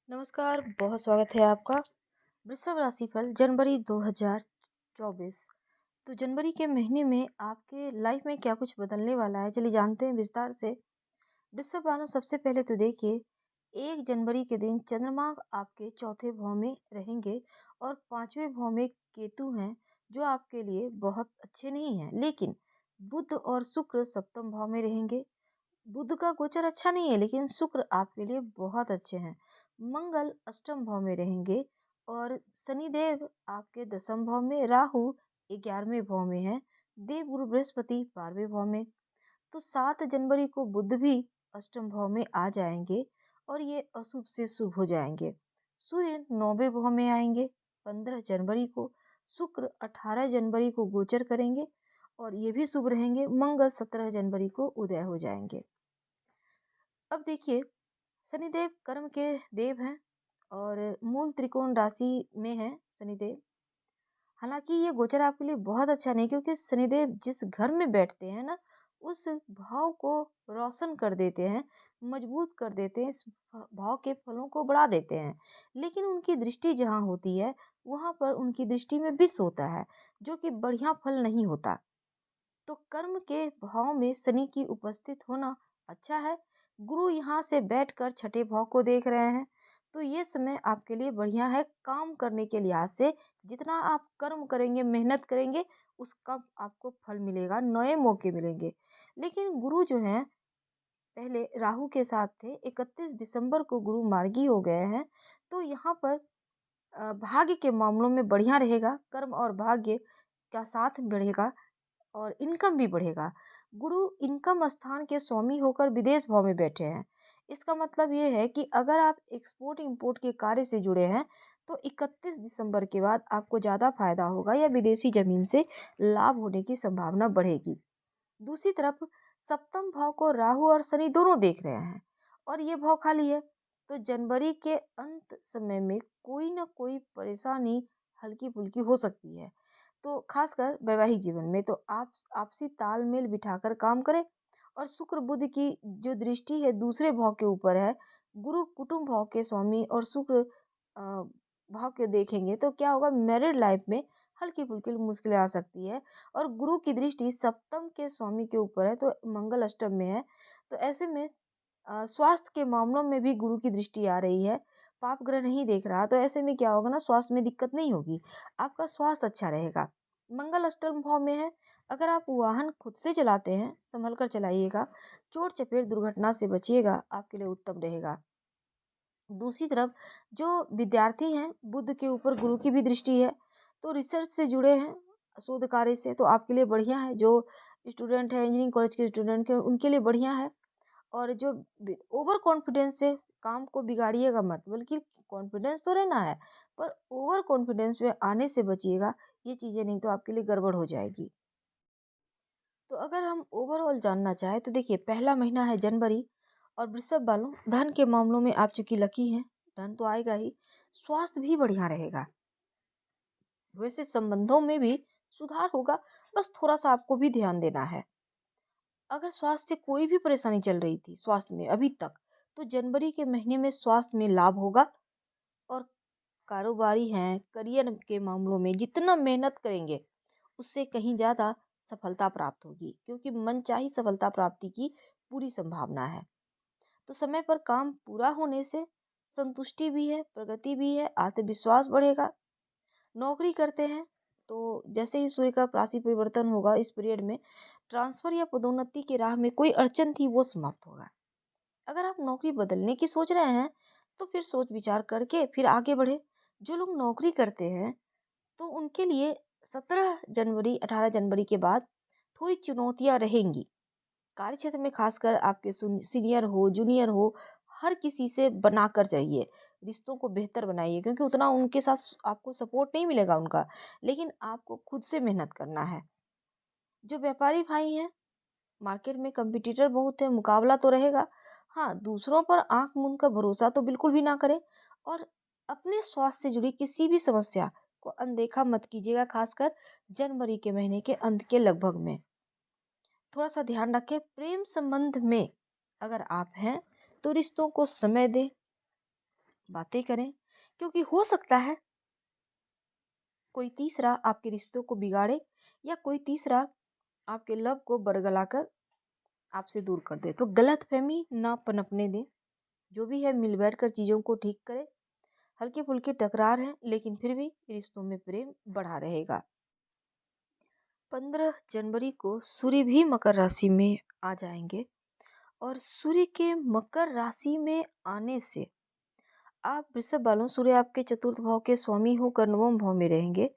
नमस्कार, बहुत स्वागत है आपका। वृषभ राशिफल जनवरी 2024। तो जनवरी के महीने में आपके लाइफ में क्या कुछ बदलने वाला है, चलिए जानते हैं विस्तार से। वृषभ वालों, सबसे पहले तो देखिए, 1 जनवरी के दिन चंद्रमा आपके चौथे भाव में रहेंगे और 5वें भाव में केतु हैं, जो आपके लिए बहुत अच्छे नहीं हैं। लेकिन बुध और शुक्र सप्तम भाव में रहेंगे। बुध का गोचर अच्छा नहीं है, लेकिन शुक्र आपके लिए बहुत अच्छे हैं। मंगल अष्टम भाव में रहेंगे और शनिदेव आपके दसम भाव में, राहु 11वें भाव में है, देव गुरु बृहस्पति 12वें भाव में। तो 7 जनवरी को बुध भी अष्टम भाव में आ जाएंगे और ये अशुभ से शुभ हो जाएंगे। सूर्य 9वें भाव में आएंगे 15 जनवरी को। शुक्र 18 जनवरी को गोचर करेंगे और ये भी शुभ रहेंगे। मंगल 17 जनवरी को उदय हो जाएंगे। अब देखिए, शनिदेव कर्म के देव हैं और मूल त्रिकोण राशि में है शनिदेव। हालांकि ये गोचर आपके लिए बहुत अच्छा नहीं, क्योंकि शनिदेव जिस घर में बैठते हैं ना, उस भाव को रोशन कर देते हैं, मजबूत कर देते हैं, इस भाव के फलों को बढ़ा देते हैं। लेकिन उनकी दृष्टि जहाँ होती है, वहाँ पर उनकी दृष्टि में विष होता है, जो कि बढ़िया फल नहीं होता। तो कर्म के भाव में शनि की उपस्थित होना अच्छा है। गुरु यहाँ से बैठकर छठे भाव को देख रहे हैं, तो ये समय आपके लिए बढ़िया है। काम करने के लिहाज से जितना आप कर्म करेंगे, मेहनत करेंगे, उसका आपको फल मिलेगा, नए मौके मिलेंगे। लेकिन गुरु जो हैं, पहले राहु के साथ थे, 31 दिसंबर को गुरु मार्गी हो गए हैं। तो यहाँ पर भाग्य के मामलों में बढ़िया रहेगा, कर्म और भाग्य का साथ बढ़ेगा और इनकम भी बढ़ेगा। गुरु इनकम स्थान के स्वामी होकर विदेश भाव में बैठे हैं। इसका मतलब ये है कि अगर आप एक्सपोर्ट इंपोर्ट के कार्य से जुड़े हैं, तो 31 दिसंबर के बाद आपको ज़्यादा फायदा होगा या विदेशी जमीन से लाभ होने की संभावना बढ़ेगी। दूसरी तरफ सप्तम भाव को राहु और शनि दोनों देख रहे हैं और ये भाव खाली है। तो जनवरी के अंत समय में कोई ना कोई परेशानी हल्की फुल्की हो सकती है। तो खासकर वैवाहिक जीवन में तो आप आपसी तालमेल बिठाकर काम करें। और शुक्र बुध की जो दृष्टि है दूसरे भाव के ऊपर है, गुरु कुटुंब भाव के स्वामी और शुक्र भाव के देखेंगे, तो क्या होगा, मैरिड लाइफ में हल्की फुल्की मुश्किलें आ सकती है। और गुरु की दृष्टि सप्तम के स्वामी के ऊपर है, तो मंगल अष्टम में है। तो ऐसे में स्वास्थ्य के मामलों में भी गुरु की दृष्टि आ रही है, पाप ग्रह नहीं देख रहा, तो ऐसे में क्या होगा ना, स्वास्थ्य में दिक्कत नहीं होगी, आपका स्वास्थ्य अच्छा रहेगा। मंगल अष्टम भाव में है। अगर आप वाहन खुद से चलाते हैं, संभल कर चलाइएगा, चोट चपेट दुर्घटना से बचिएगा, आपके लिए उत्तम रहेगा। दूसरी तरफ जो विद्यार्थी हैं, बुध के ऊपर गुरु की भी दृष्टि है, तो रिसर्च से जुड़े हैं, शोध कार्य से, तो आपके लिए बढ़िया है। जो स्टूडेंट है, इंजीनियरिंग कॉलेज के स्टूडेंट के, उनके लिए बढ़िया है। और जो ओवर कॉन्फिडेंस से काम को बिगाड़िएगा मत, बल्कि कॉन्फिडेंस तो रहना है, पर ओवर कॉन्फिडेंस में आने से बचिएगा। ये चीज़ें नहीं तो आपके लिए गड़बड़ हो जाएगी। तो अगर हम ओवरऑल जानना चाहें तो देखिए, पहला महीना है जनवरी, और वृषभ वालों, धन के मामलों में आप चूंकि लकी हैं, धन तो आएगा ही, स्वास्थ्य भी बढ़िया रहेगा। वैसे संबंधों में भी सुधार होगा, बस थोड़ा सा आपको भी ध्यान देना है। अगर स्वास्थ्य से कोई भी परेशानी चल रही थी स्वास्थ्य में अभी तक, तो जनवरी के महीने में स्वास्थ्य में लाभ होगा। और कारोबारी हैं, करियर के मामलों में जितना मेहनत करेंगे, उससे कहीं ज़्यादा सफलता प्राप्त होगी, क्योंकि मनचाही सफलता प्राप्ति की पूरी संभावना है। तो समय पर काम पूरा होने से संतुष्टि भी है, प्रगति भी है, आत्मविश्वास बढ़ेगा। नौकरी करते हैं तो जैसे ही सूर्य का राशि परिवर्तन होगा, इस पीरियड में ट्रांसफर या पदोन्नति की राह में कोई अड़चन थी, वो समाप्त होगा। अगर आप नौकरी बदलने की सोच रहे हैं, तो फिर सोच विचार करके फिर आगे बढ़े। जो लोग नौकरी करते हैं, तो उनके लिए 17 जनवरी 18 जनवरी के बाद थोड़ी चुनौतियां रहेंगी। कार्य क्षेत्र में खासकर आपके सीनियर हो, जूनियर हो, हर किसी से बनाकर चाहिए, रिश्तों को बेहतर बनाइए, क्योंकि उतना उनके साथ आपको सपोर्ट नहीं मिलेगा उनका, लेकिन आपको खुद से मेहनत करना है। जो व्यापारी भाई हैं, मार्केट में कंपटीटर बहुत है, मुकाबला तो रहेगा। हाँ, दूसरों पर आंख मूंद कर भरोसा तो बिल्कुल भी ना करें। और अपने स्वास्थ्य से जुड़ी किसी भी समस्या को अनदेखा मत कीजिएगा, खासकर जनवरी के महीने के अंत के लगभग में। थोड़ा सा ध्यान रखें, प्रेम संबंध में अगर आप हैं, तो रिश्तों को समय दें, बातें करें, क्योंकि हो सकता है कोई तीसरा आपके रिश्तों को बिगाड़े या कोई तीसरा आपके लव को बरगलाकर आपसे दूर कर दे। तो गलतफहमी ना पनपने दें। जो भी है मिल बैठ कर चीज़ों को ठीक करें। हल्के फुल्के टकरार हैं लेकिन फिर भी रिश्तों में प्रेम बढ़ा रहेगा। 15 जनवरी को सूर्य भी मकर राशि में आ जाएंगे और सूर्य के मकर राशि में आने से आप वृषभ वालों, सूर्य आपके चतुर्थ भाव के स्वामी होकर नवम भाव में रहेंगे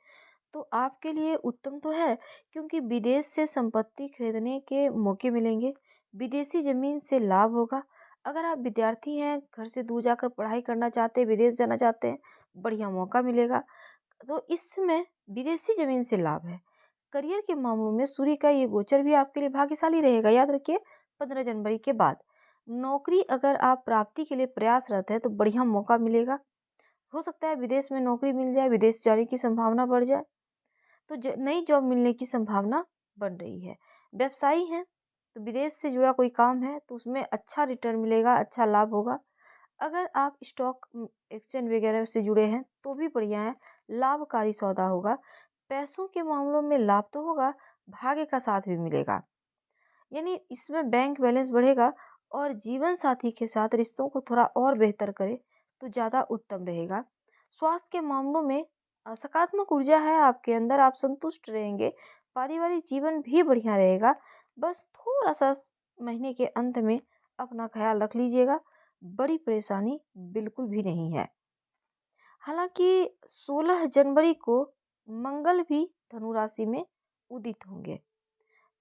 तो आपके लिए उत्तम तो है, क्योंकि विदेश से संपत्ति खरीदने के मौके मिलेंगे। विदेशी जमीन से लाभ होगा। अगर आप विद्यार्थी हैं, घर से दूर जाकर पढ़ाई करना चाहते हैं, विदेश जाना चाहते हैं, बढ़िया मौका मिलेगा। तो इस समय विदेशी जमीन से लाभ है। करियर के मामलों में सूर्य का ये गोचर भी आपके लिए भाग्यशाली रहेगा। याद रखिए 15 जनवरी के बाद नौकरी अगर आप प्राप्ति के लिए प्रयासरत है तो बढ़िया मौका मिलेगा। हो सकता है विदेश में नौकरी मिल जाए, विदेश जाने की संभावना बढ़ जाए, तो नई जॉब मिलने की संभावना बन रही है। व्यवसायी हैं तो विदेश से जुड़ा कोई काम है तो उसमें अच्छा रिटर्न मिलेगा, अच्छा लाभ होगा। अगर आप स्टॉक एक्सचेंज वगैरह से जुड़े हैं तो भी बढ़िया है, लाभकारी सौदा होगा। पैसों के मामलों में लाभ तो होगा, भाग्य का साथ भी मिलेगा। यानी इसमें बैंक बैलेंस बढ़ेगा और जीवन साथी के साथ रिश्तों को थोड़ा और बेहतर करे तो ज़्यादा उत्तम रहेगा। स्वास्थ्य के मामलों में सकारात्मक ऊर्जा है आपके अंदर, आप संतुष्ट रहेंगे। पारिवारिक जीवन भी बढ़िया रहेगा। बस थोड़ा सा महीने के अंत में अपना ख्याल रख लीजिएगा, बड़ी परेशानी बिल्कुल भी नहीं है। हालांकि 16 जनवरी को मंगल भी धनु राशि में उदित होंगे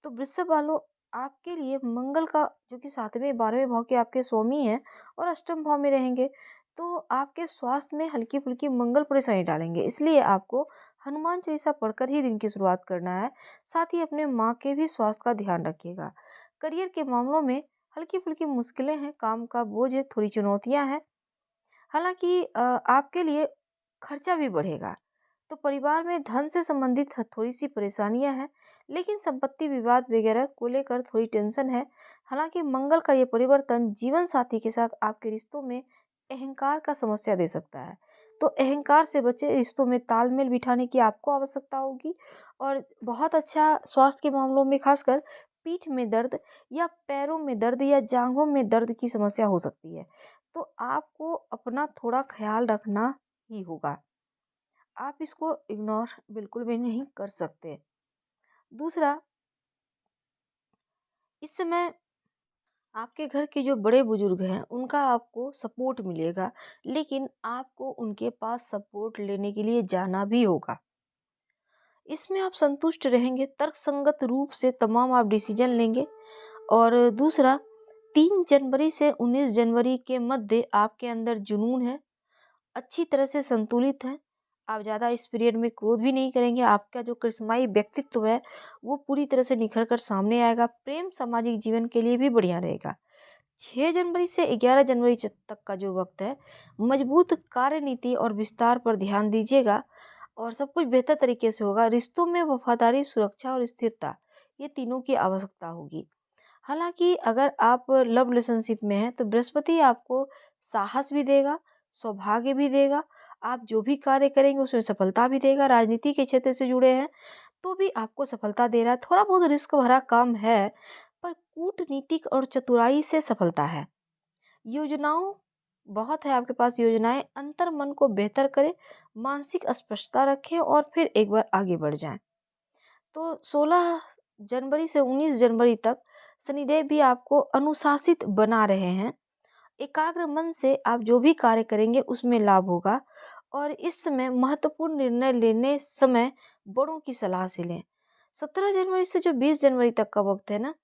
तो वृषभ वालों आपके लिए मंगल का, जो कि 7वें 12वें भाव के आपके स्वामी हैं और अष्टम भाव में रहेंगे, तो आपके स्वास्थ्य में हल्की फुल्की मंगल परेशानी डालेंगे। इसलिए आपको हनुमान चालीसा पढ़कर ही दिन की शुरुआत करना है। साथ ही अपने माँ के भी स्वास्थ्य का ध्यान रखिएगा। करियर के मामलों में हल्की फुल्की मुश्किलें हैं, काम का बोझ है, थोड़ी चुनौतियां हैं। हालांकि आपके लिए खर्चा भी बढ़ेगा तो परिवार में धन से संबंधित थोड़ी सी परेशानियां हैं, लेकिन संपत्ति विवाद वगैरह को लेकर थोड़ी टेंशन है। हालांकि मंगल का ये परिवर्तन जीवन साथी के साथ आपके रिश्तों में अहंकार का समस्या दे सकता है, तो अहंकार से बचे। रिश्तों में तालमेल बिठाने की आपको आवश्यकता होगी। और बहुत अच्छा स्वास्थ्य के मामलों में खासकर पीठ में दर्द या पैरों में दर्द या जांघों में दर्द की समस्या हो सकती है, तो आपको अपना थोड़ा ख्याल रखना ही होगा। आप इसको इग्नोर बिल्कुल भी नहीं कर सकते। दूसरा, इस समय आपके घर के जो बड़े बुजुर्ग हैं उनका आपको सपोर्ट मिलेगा, लेकिन आपको उनके पास सपोर्ट लेने के लिए जाना भी होगा। इसमें आप संतुष्ट रहेंगे, तर्कसंगत रूप से तमाम आप डिसीजन लेंगे। और दूसरा, 3 जनवरी से 19 जनवरी के मध्य आपके अंदर जुनून है, अच्छी तरह से संतुलित है। आप ज़्यादा इस पीरियड में क्रोध भी नहीं करेंगे। आपका जो करिश्माई व्यक्तित्व है वो पूरी तरह से निखर कर सामने आएगा। प्रेम सामाजिक जीवन के लिए भी बढ़िया रहेगा। 6 जनवरी से 11 जनवरी तक का जो वक्त है, मजबूत कार्य नीति और विस्तार पर ध्यान दीजिएगा और सब कुछ बेहतर तरीके से होगा। रिश्तों में वफादारी, सुरक्षा और स्थिरता, ये तीनों की आवश्यकता होगी। हालांकि अगर आप लव रिलेशनशिप में हैं तो बृहस्पति आपको साहस भी देगा, सौभाग्य भी देगा। आप जो भी कार्य करेंगे उसमें सफलता भी देगा। राजनीति के क्षेत्र से जुड़े हैं तो भी आपको सफलता दे रहा है। थोड़ा बहुत रिस्क भरा काम है पर कूटनीतिक और चतुराई से सफलता है। योजनाओं बहुत है आपके पास, योजनाएं। अंतर मन को बेहतर करें, मानसिक स्पष्टता रखें और फिर एक बार आगे बढ़ जाएं। तो 16 जनवरी से 19 जनवरी तक शनिदेव भी आपको अनुशासित बना रहे हैं। एकाग्र मन से आप जो भी कार्य करेंगे उसमें लाभ होगा। और इस समय महत्वपूर्ण निर्णय लेने समय बड़ों की सलाह से लें। 17 जनवरी से जो 20 जनवरी तक का वक्त है ना,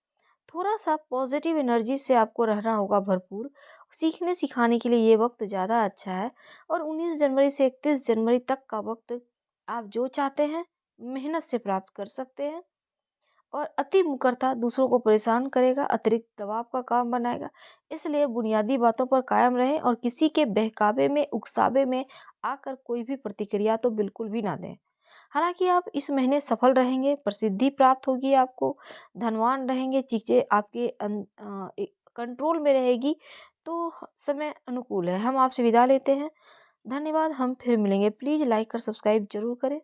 थोड़ा सा पॉजिटिव एनर्जी से आपको रहना होगा भरपूर। सीखने सिखाने के लिए ये वक्त ज़्यादा अच्छा है। और 19 जनवरी से 31 जनवरी तक का वक्त आप जो चाहते हैं मेहनत से प्राप्त कर सकते हैं। और अति मुखरता दूसरों को परेशान करेगा, अतिरिक्त दबाव का काम बनाएगा। इसलिए बुनियादी बातों पर कायम रहें और किसी के बहकावे में, उकसावे में आकर कोई भी प्रतिक्रिया तो बिल्कुल भी ना दें। हालांकि आप इस महीने सफल रहेंगे, प्रसिद्धि प्राप्त होगी आपको, धनवान रहेंगे, चीज़ें आपके कंट्रोल में रहेगी। तो समय अनुकूल है। हम आपसे विदा लेते हैं। धन्यवाद। हम फिर मिलेंगे। प्लीज़ लाइक और सब्सक्राइब ज़रूर करें।